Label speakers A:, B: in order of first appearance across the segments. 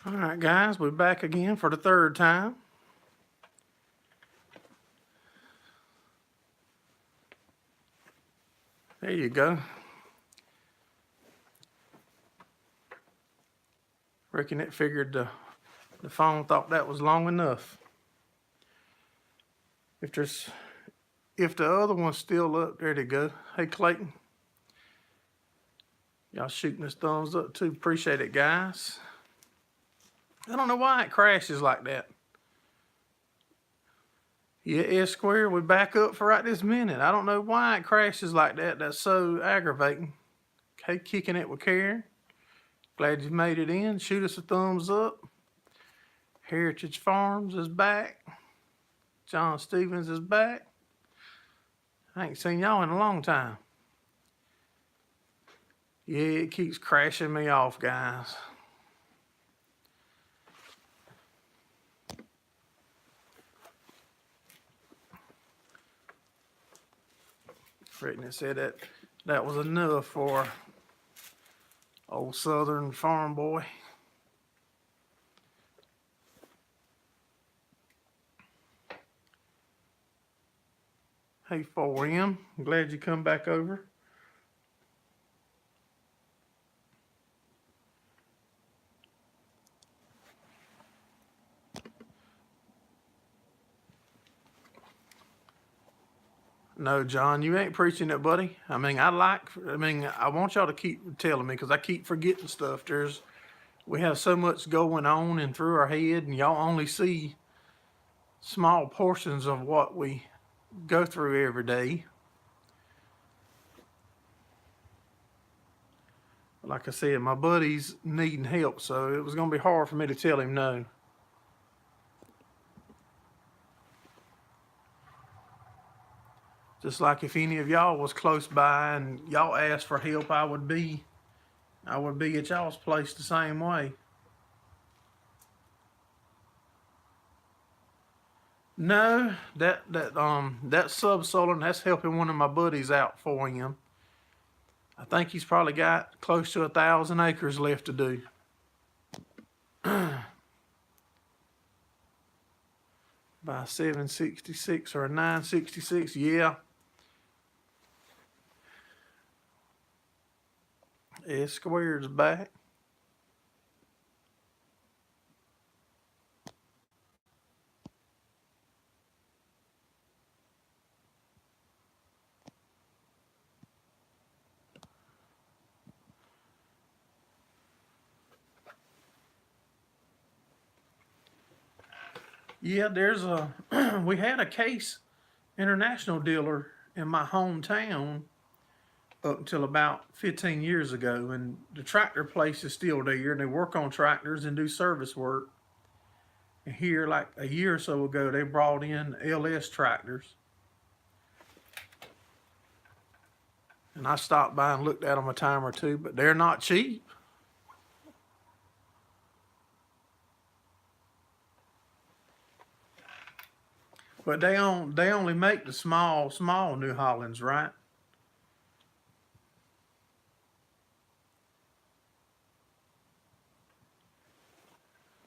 A: All right, guys, we're back again for the third time. There you go. Reckon it figured the phone thought that was long enough. If the other one's still up, there they go. Hey, Clayton. Y'all shooting us thumbs up too. Appreciate it, guys. I don't know why it crashes like that. Yeah, S Square, we back up for right this minute. I don't know why it crashes like that. That's so aggravating. Okay, kicking it with care. Glad you made it in. Shoot us a thumbs up. Heritage Farms is back. John Stevens is back. I ain't seen y'all in a long time. Yeah, it keeps crashing me off, guys. Reckon it said that was enough for old Southern farm boy. Hey, 4M, I'm glad you come back over. No, John, you ain't preaching it, buddy. I want y'all to keep telling me because I keep forgetting stuff. We have so much going on and through our head, and y'all only see small portions of what we go through every day. Like I said, my buddy's needing help, so it was going to be hard for me to tell him no. Just like if any of y'all was close by and y'all asked for help, I would be at y'all's place the same way. No, that subsoiling, that's helping one of my buddies out for him. I think he's probably got close to 1,000 acres left to do. By 766 or 966, yeah. S Squared's back. Yeah, we had a Case International dealer in my hometown up until about 15 years ago, and the tractor place is still there, and they work on tractors and do service work. And here, like a year or so ago, they brought in LS tractors, and I stopped by and looked at them a time or two, but they're not cheap. But they only make the small New Hollands, right?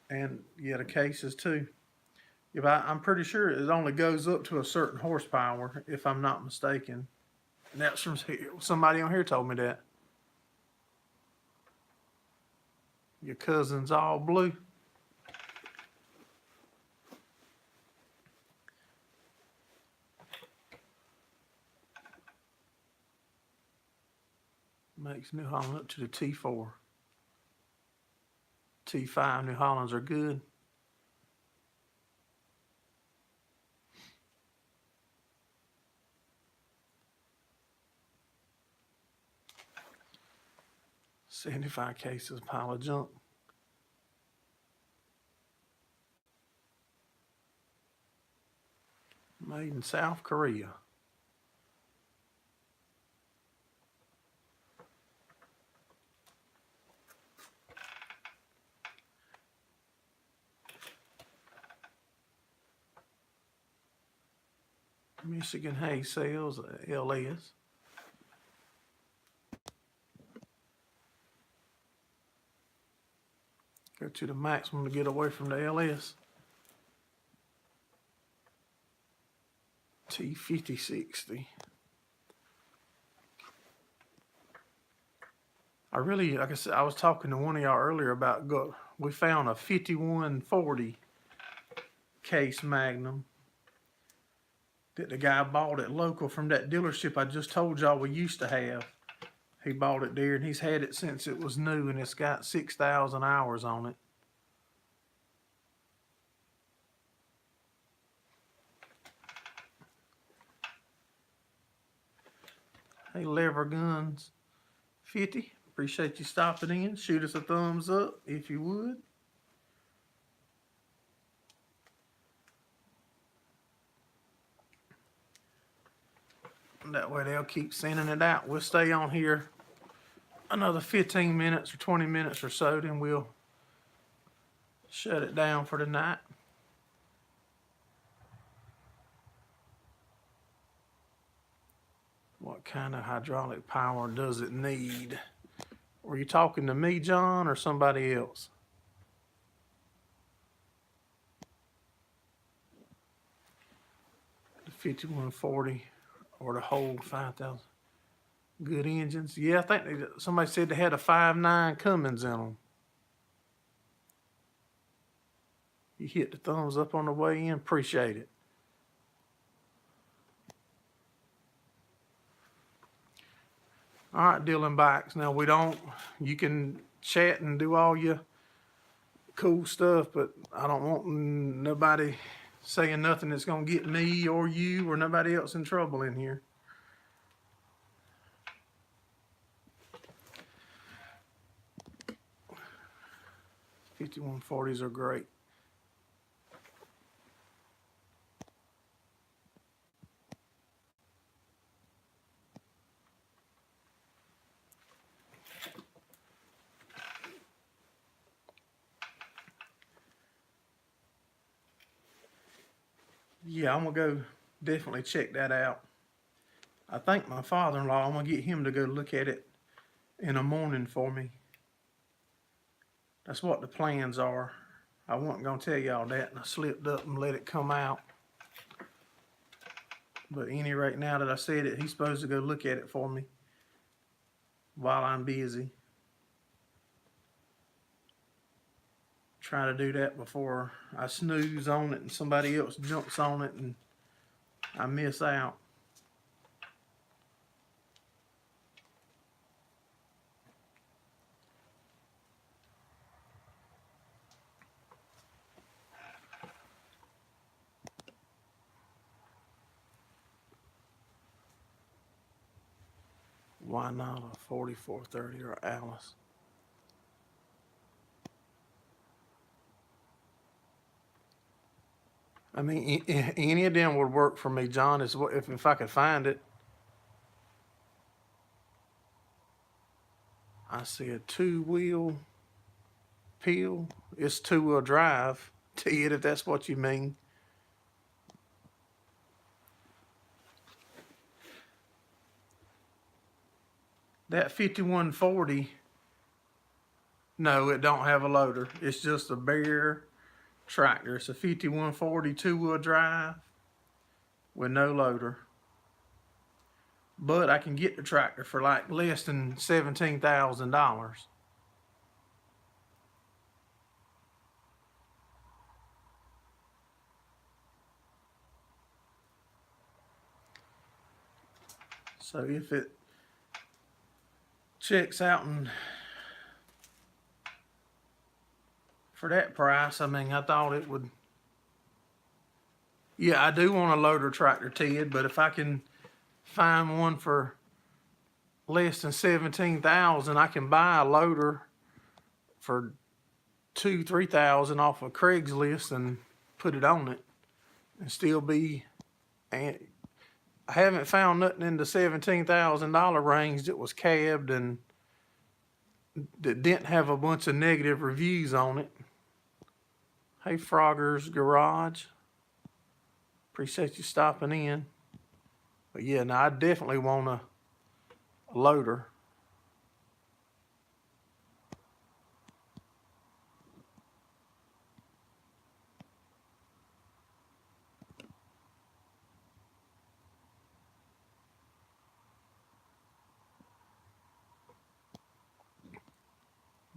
A: And yeah, the Cases too. I'm pretty sure it only goes up to a certain horsepower, if I'm not mistaken. And that's from somebody on here told me that. Your cousin's all blue. Makes New Holland up to the T4. T5 New Hollands are good. $75 cases, pile of junk. Made in South Korea. Michigan Hay Sales, LS. Go to the maximum to get away from the LS. T5060. I really, like I said, I was talking to one of y'all earlier about we found a 5140 case Magnum that the guy bought it local from that dealership I just told y'all we used to have. He bought it there and he's had it since it was new, and it's got 6,000 hours on it. Hey, Lever Guns 50. Appreciate you stopping in. Shoot us a thumbs up if you would. That way they'll keep sending it out. We'll stay on here another 15 minutes or 20 minutes or so, then we'll shut it down for the night. What kind of hydraulic power does it need? Were you talking to me, John, or somebody else? The 5140 or the whole 5,000. Good engines. Yeah, I think somebody said they had a 5.9 Cummins in them. You hit the thumbs up on the way in. Appreciate it. All right, Dylan Bikes. Now you can chat and do all your cool stuff, but I don't want nobody saying nothing that's gonna get me or you or nobody else in trouble in here. .5140s are great. Yeah, I'm gonna go definitely check that out. I think my father-in-law, I'm gonna get him to go look at it in the morning for me. That's what the plans are. I wasn't gonna tell y'all that, and I slipped up and let it come out. But any rate, now that I said it, he's supposed to go look at it for me while I'm busy. Try to do that before I snooze on it and somebody else jumps on it and I miss out. Why not a 4430 or Alice? I mean, any of them would work for me, John, if I could find it. I see a 2-wheel peel. It's 2-wheel drive, Ted, if that's what you mean. That 5140, no, it don't have a loader. It's just a bare tractor. It's a 5140 2-wheel drive with no loader. But I can get the tractor for like less than $17,000. So if it checks out and for that price, I mean, I thought it would. Yeah, I do want a loader tractor, Ted, but if I can find one for less than $17,000, I can buy a loader for $2,000-3,000 off of Craigslist and put it on it and still be. And I haven't found nothing in the $17,000 range that was cabbed and that didn't have a bunch of negative reviews on it. Hey, Frogger's Garage. Appreciate you stopping in. But yeah, now I definitely want a loader.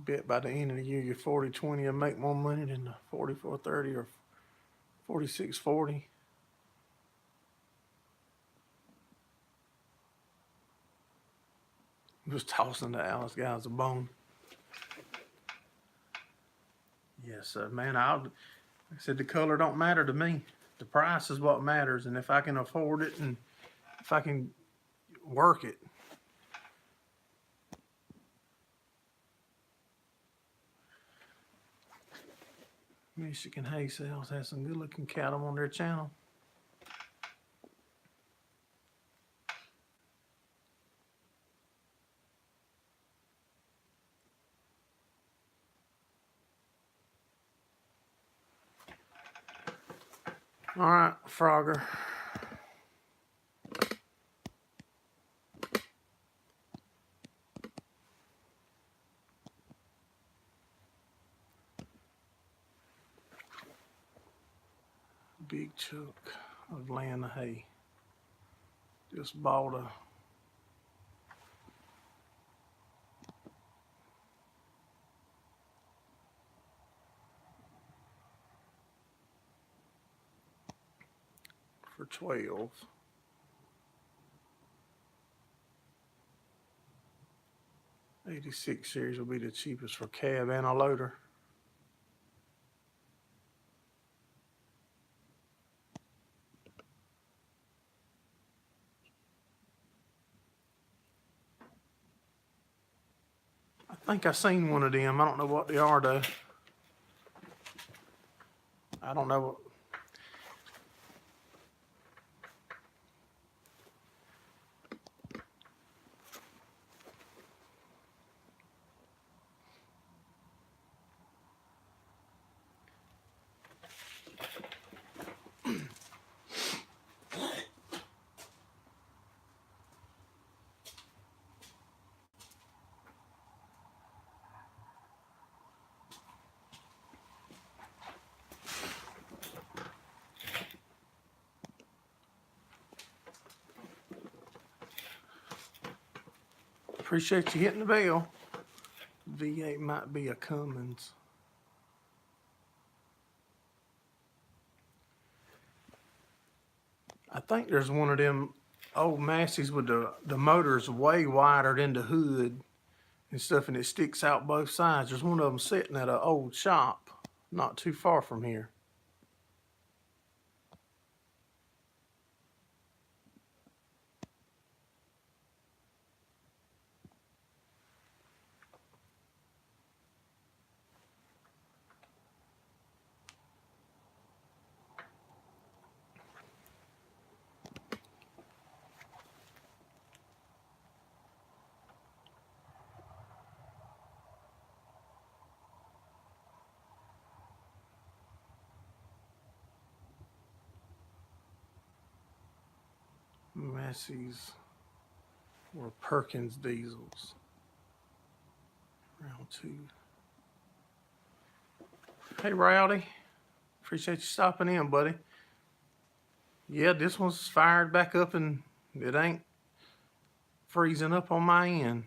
A: Bet by the end of the year, your 40-20 will make more money than the 44-30 or 46-40. Was tossing the Alice guys a bone. Yes, sir, man. Like I said, the color don't matter to me. The price is what matters, and if I can afford it and if I can work it. Michigan Hay Sales has some good looking cattle on their channel. All right, Frogger. Big chunk of laying the hay. Just bought a for 12. '86 series will be the cheapest for cab and a loader. I think I seen one of them. I don't know what they are though. I don't know what. Appreciate you hitting the bell. V8 might be a Cummins. I think there's one of them old Massey's with the motor's way wider than the hood and stuff, and it sticks out both sides. There's one of them sitting at an old shop not too far from here. Massey's or Perkins diesels. Round 2. Hey, Rowdy. Appreciate you stopping in, buddy. Yeah, this one's fired back up and it ain't freezing up on my end.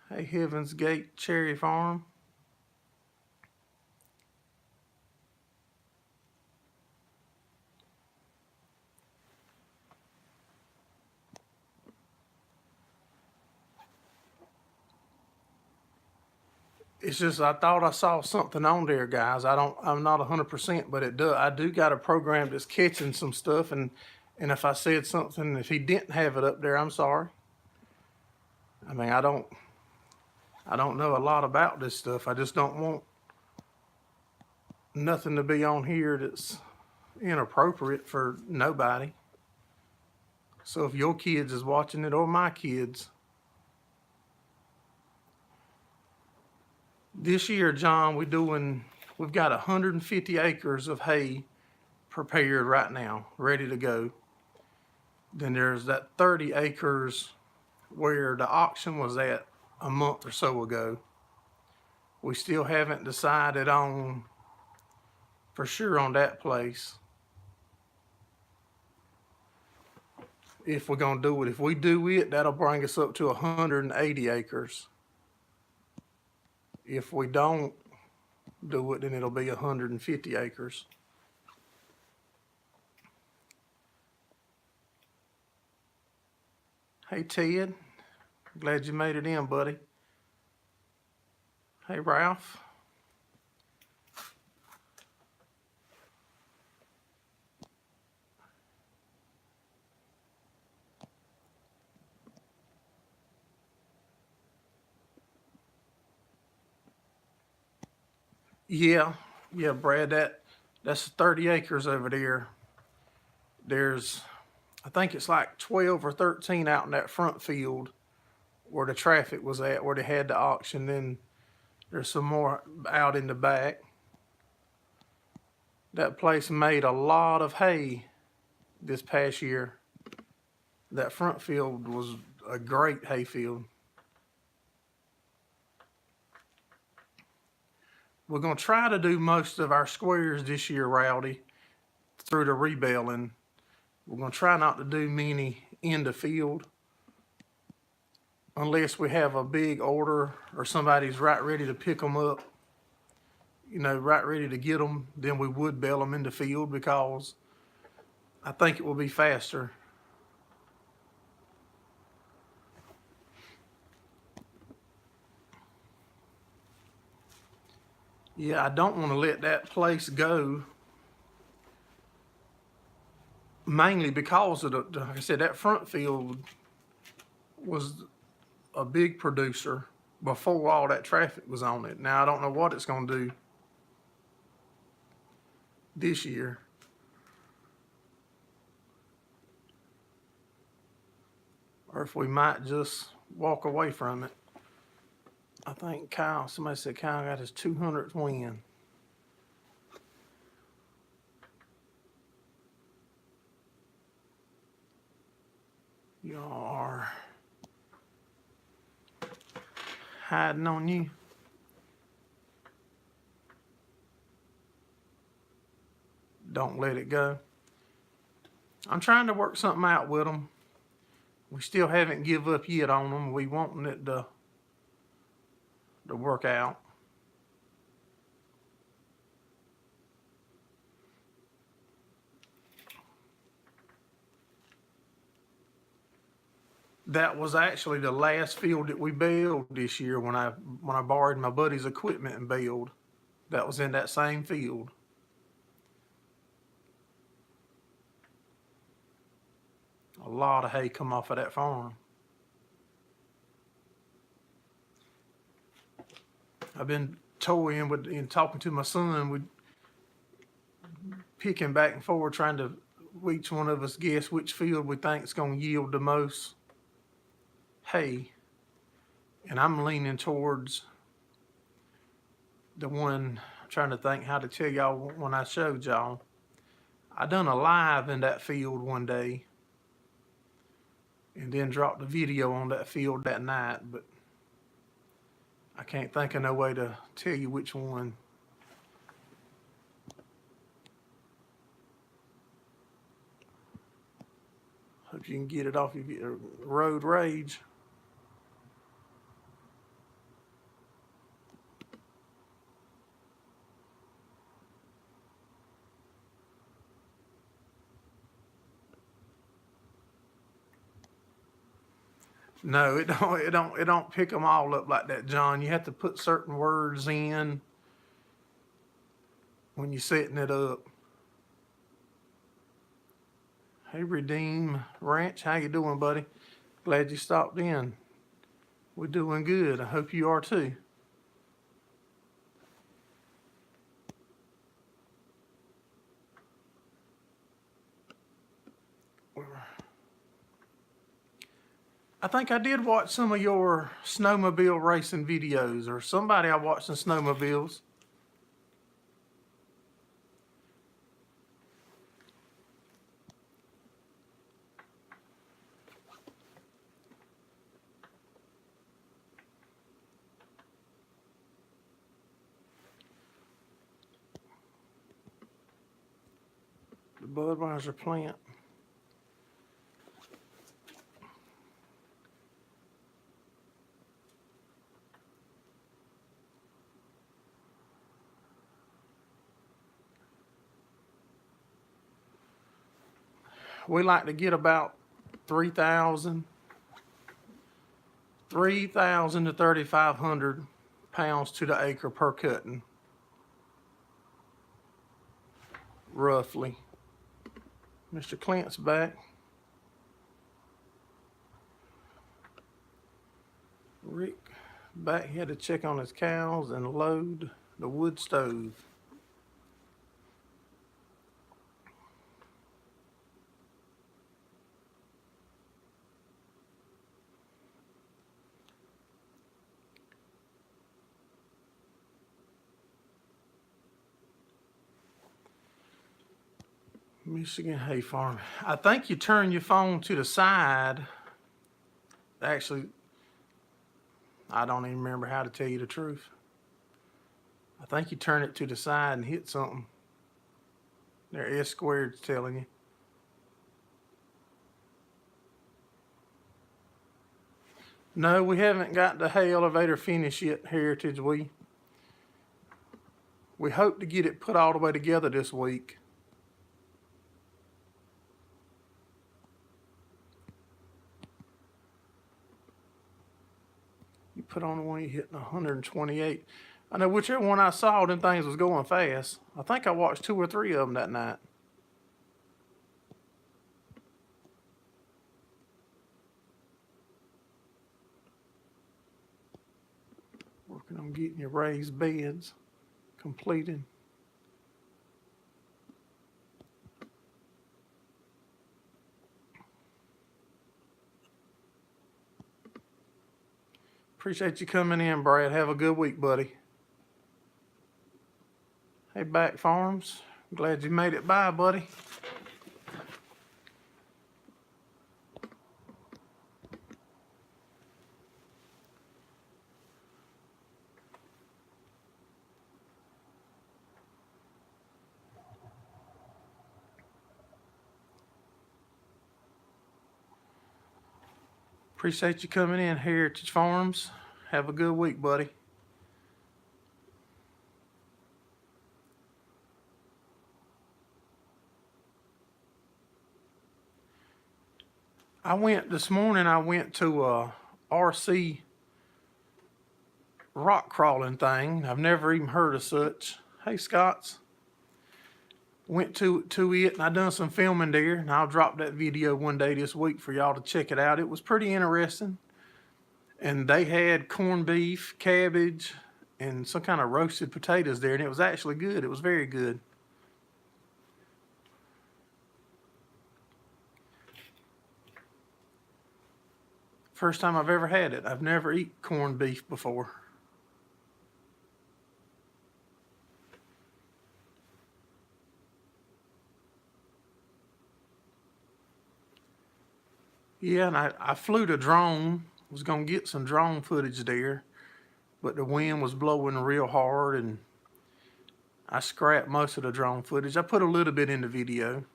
A: Hey, Heaven's Gate Cherry Farm. It's just I thought I saw something on there, guys. I'm not 100%, but I do got a program that's catching some stuff, and if I said something, if he didn't have it up there, I'm sorry. I mean, I don't know a lot about this stuff. I just don't want nothing to be on here that's inappropriate for nobody. So if your kids is watching it or my kids, this year, John, we've got 150 acres of hay prepared right now, ready to go. Then there's that 30 acres where the auction was at a month or so ago. We still haven't decided on for sure on that place if we're gonna do it. If we do it, that'll bring us up to 180 acres. If we don't do it, then it'll be 150 acres. Hey, Ted. Glad you made it in, buddy. Hey, Ralph. Yeah, Brad, that's 30 acres over there. There's, I think it's like 12 or 13 out in that front field where the traffic was at, where they had the auction. Then there's some more out in the back. That place made a lot of hay this past year. That front field was a great hay field. We're going to try to do most of our squares this year, Rowdy, through the rebaling. We're going to try not to do many in the field unless we have a big order or somebody's right ready to pick them up, right ready to get them. Then we would bale them in the field because I think it will be faster. Yeah, I don't want to let that place go, mainly because of like I said, that front field was a big producer before all that traffic was on it. Now I don't know what it's going to do this year. Or if we might just walk away from it. I think somebody said Kyle got his 200th win. Y'all are hiding on you. Don't let it go. I'm trying to work something out with them. We still haven't give up yet on them. We wanting it to work out. That was actually the last field that we baled this year when I borrowed my buddy's equipment and baled. That was in that same field. A lot of hay come off of that farm. I've been toying with and talking to my son, with picking back and forth, trying to each one of us guess which field we think is going to yield the most hay. And I'm leaning towards the one, I'm trying to think how to tell y'all when I showed y'all. I done a live in that field one day and then dropped a video on that field that night, but I can't think of no way to tell you which one. Hope you can get it off your road rage. No, it don't pick them all up like that, John. You have to put certain words in when you're setting it up. Hey, Redeem Ranch, how you doing, buddy? Glad you stopped in. We're doing good. I hope you are too. I think I did watch some of your snowmobile racing videos, or somebody I watched some snowmobiles. The Budweiser plant. We like to get about 3,000 to 3,500 pounds to the acre per cutting, roughly. Mr. Clint's back. Rick back. He had to check on his cows and load the wood stove. Michigan Hay Farm. I think you turn your phone to the side. Actually, I don't even remember how to tell you the truth. I think you turn it to the side and hit something. There, S squared's telling you. No, we haven't got the hay elevator finished yet, Heritage. We hope to get it put all the way together this week. You put on the one you hitting 128. I know whichever one I saw, them things was going fast. I think I watched 2 or 3 of them that night. Working on getting your raised beds completed. Appreciate you coming in, Brad. Have a good week, buddy. Hey, Back Farms. Glad you made it by, buddy. Appreciate you coming in, Heritage Farms. Have a good week, buddy. This morning I went to a RC rock crawling thing. I've never even heard of such. Hey, Scotts. Went to it and I done some filming there, and I'll drop that video one day this week for y'all to check it out. It was pretty interesting. And they had corned beef, cabbage, and some kind of roasted potatoes there, and it was actually good. It was very good. First time I've ever had it. I've never eaten corned beef before. Yeah, and I flew the drone. Was gonna get some drone footage there, but the wind was blowing real hard and I scrapped most of the drone footage. I put a little bit in the video.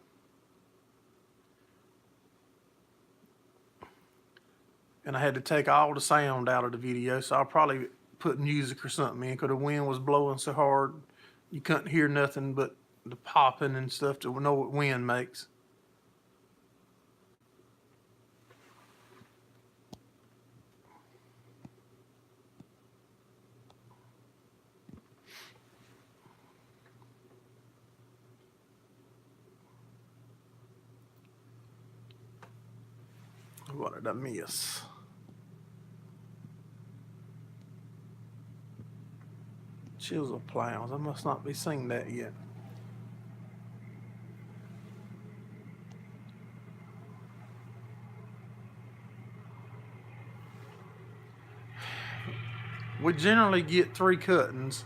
A: And I had to take all the sound out of the video, so I'll probably put music or something in, because the wind was blowing so hard you couldn't hear nothing but the popping and stuff to know what wind makes. What did I miss? Chisel plows. I must not be seeing that yet. We generally get 3 cuttings,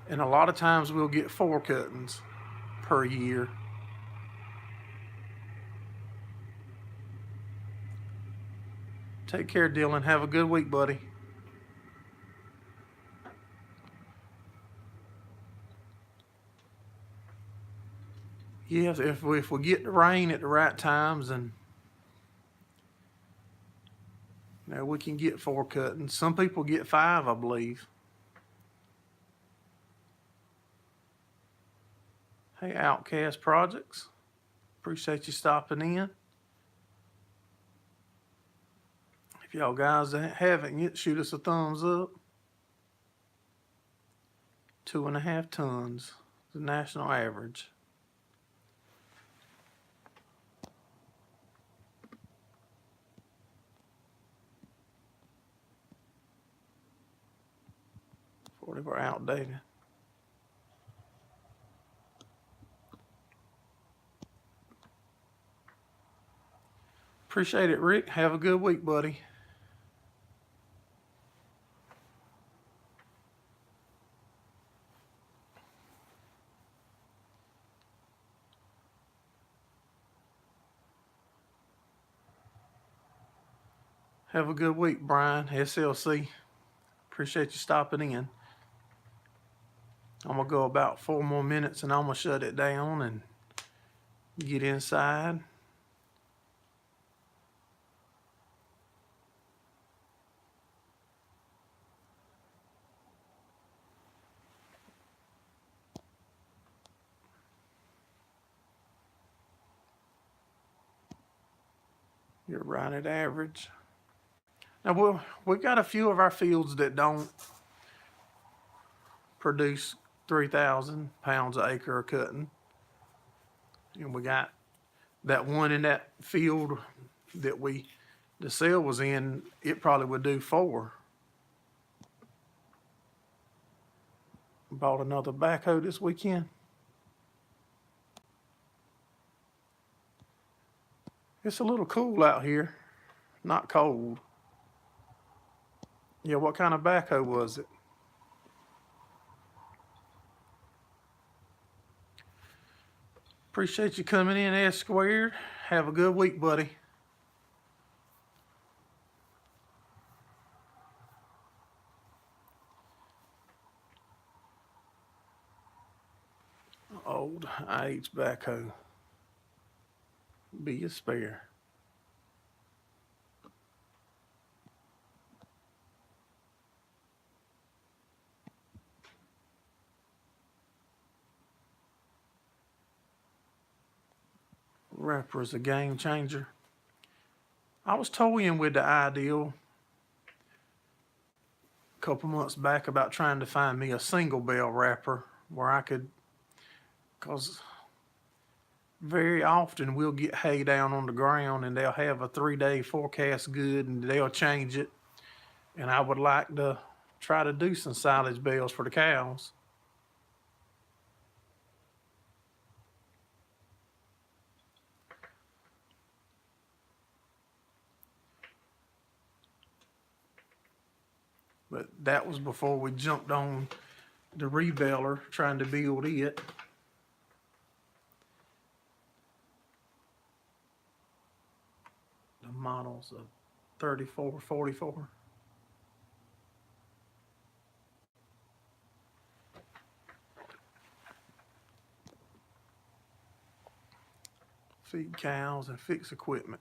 A: and a lot of times we'll get 4 cuttings per year. Take care, Dylan. Have a good week, buddy. Yes, if we get the rain at the right times, and now we can get 4 cuttings. Some people get 5, I believe. Hey, Outcast Projects. Appreciate you stopping in. If y'all guys haven't yet, shoot us a thumbs up. 2.5 tons, the national average. We're outdated. Appreciate it, Rick. Have a good week, buddy. Have a good week, Brian, SLC. Appreciate you stopping in. I'm going to go about 4 more minutes and I'm going to shut it down and get inside. You're right at average. Now, we've got a few of our fields that don't produce 3,000 pounds an acre of cutting. And we got that one in that field that the sale was in, it probably would do 4. Bought another backhoe this weekend. It's a little cool out here, not cold. Yeah, what kind of backhoe was it? Appreciate you coming in, S Squared. Have a good week, buddy. Old IH backhoe. Be a spare. Wrapper is a game changer. I was toying with the Ideal a couple months back about trying to find me a single bell wrapper where I could, because very often we'll get hay down on the ground and they'll have a 3-day forecast good and they'll change it. And I would like to try to do some silage bales for the cows. But that was before we jumped on the rebaler trying to build it. The model's a 3444. Feed cows and fix equipment.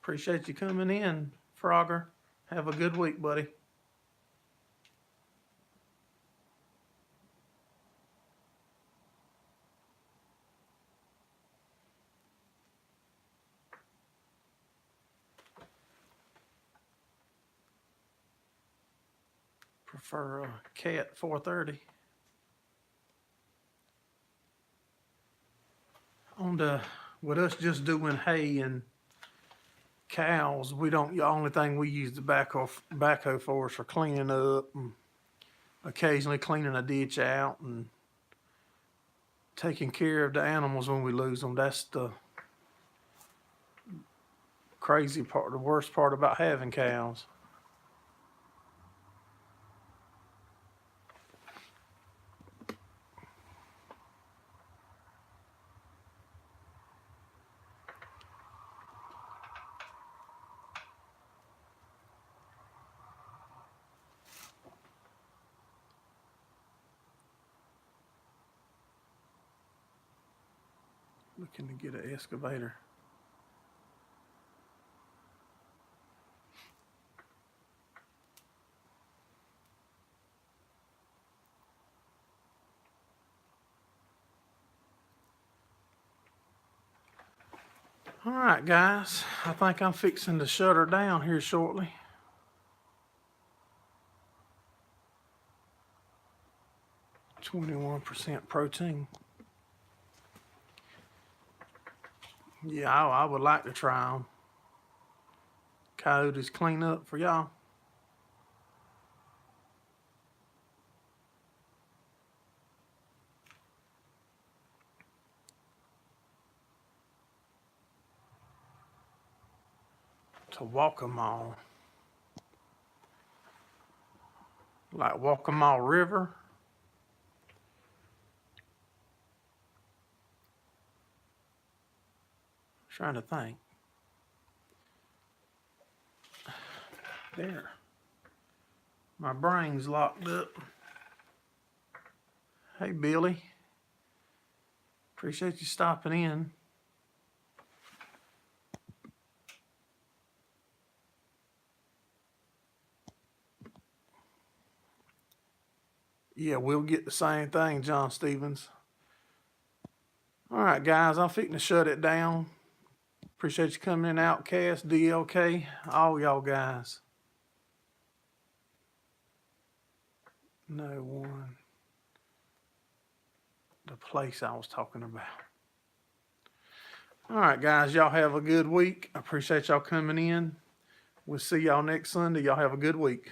A: Appreciate you coming in, Frogger. Have a good week, buddy. Prefer a Cat 430. With us just doing hay and cows, we don't. The only thing we use the backhoe for is for cleaning up and occasionally cleaning a ditch out and taking care of the animals when we lose them. That's the crazy part, the worst part about having cows. Looking to get an excavator. All right, guys. I think I'm fixing to shut her down here shortly. %21 protein. Yeah, I would like to try them. Coyotes clean up for y'all. To Waccamaw. Like Waccamaw River. Trying to think. There. My brain's locked up. Hey, Billy. Appreciate you stopping in. Yeah, we'll get the same thing, John Stevens. All right, guys, I'm fixing to shut it down. Appreciate you coming in, Outcast, DLK, all y'all guys. No one. The place I was talking about. All right, guys, y'all have a good week. I appreciate y'all coming in. We'll see y'all next Sunday. Y'all have a good week.